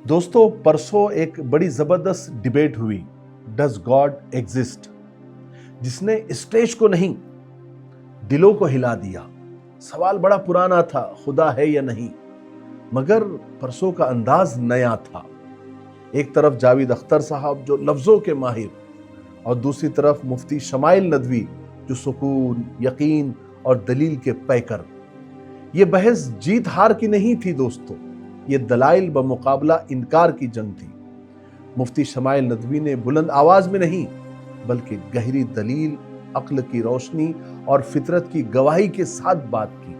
दोस्तों, परसों एक बड़ी जबरदस्त डिबेट हुई, डज गॉड एग्जिस्ट, जिसने स्टेज को नहीं दिलों को हिला दिया। सवाल बड़ा पुराना था, खुदा है या नहीं, मगर परसों का अंदाज नया था। एक तरफ जावेद अख्तर साहब जो लफ्जों के माहिर, और दूसरी तरफ मुफ्ती शमाइल नदवी जो सुकून, यकीन और दलील के पैकर। ये बहस जीत हार की नहीं थी दोस्तों, ये दलाइल बमुकाबला इनकार की जंग थी। मुफ्ती शमाइल नदवी ने बुलंद आवाज में नहीं बल्कि गहरी दलील, अक्ल की रोशनी और फितरत की गवाही के साथ बात की।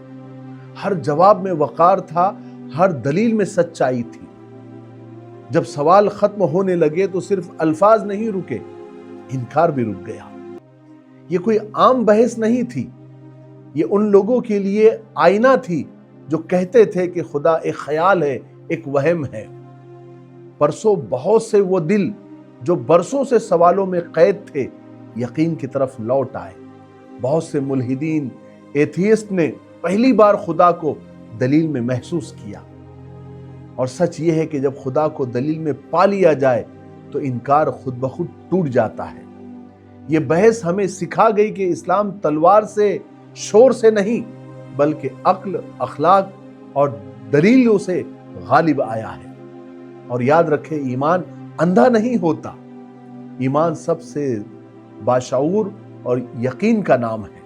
हर जवाब में वकार था, हर दलील में सच्चाई थी। जब सवाल खत्म होने लगे तो सिर्फ अल्फाज नहीं रुके, इनकार भी रुक गया। ये कोई आम बहस नहीं थी, ये उन लोगों के लिए आईना थी जो कहते थे कि खुदा एक ख्याल है, एक वहम है। परसों बहुत से वो दिल जो बरसों से सवालों में कैद थे, यकीन की तरफ लौट आए। बहुत से मुल्हिदीन, एथियस्ट ने पहली बार खुदा को दलील में महसूस किया। और सच ये है कि जब खुदा को दलील में पा लिया जाए तो इनकार खुद ब खुद टूट जाता है। ये बहस हमें सिखा गई कि इस्लाम तलवार से, शोर से नहीं, बल्कि अक्ल, अखलाक और दलीलों से गालिब आया है। और याद रखें, ईमान अंधा नहीं होता, ईमान सबसे बाशऊर और यकीन का नाम है।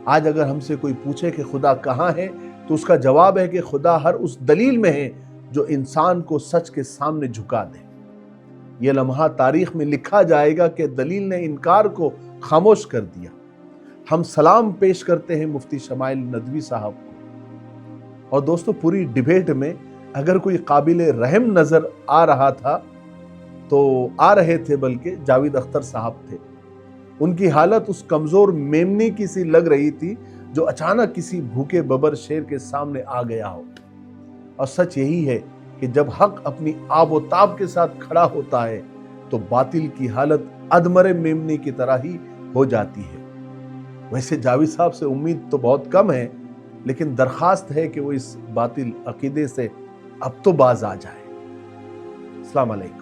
आज अगर हमसे कोई पूछे कि खुदा कहाँ है, तो उसका जवाब है कि खुदा हर उस दलील में है जो इंसान को सच के सामने झुका दे। यह लम्हा तारीख में लिखा जाएगा कि दलील ने इनकार को खामोश कर दिया। हम सलाम पेश करते हैं मुफ्ती शमाइल नदवी साहब को। और दोस्तों, पूरी डिबेट में अगर कोई काबिल रहम नजर आ रहा था तो आ रहे थे, बल्कि जावेद अख्तर साहब थे। उनकी हालत उस कमजोर मेमने की सी लग रही थी जो अचानक किसी भूखे बबर शेर के सामने आ गया हो। और सच यही है कि जब हक अपनी आबोताब के साथ खड़ा होता है तो बातिल की हालत अधमरे मेमने की तरह ही हो जाती है। वैसे जावेद साहब से उम्मीद तो बहुत कम है, लेकिन दरखास्त है कि वो इस बातिल अकीदे से अब तो बाज आ जाए। अस्सलाम वालेकुम।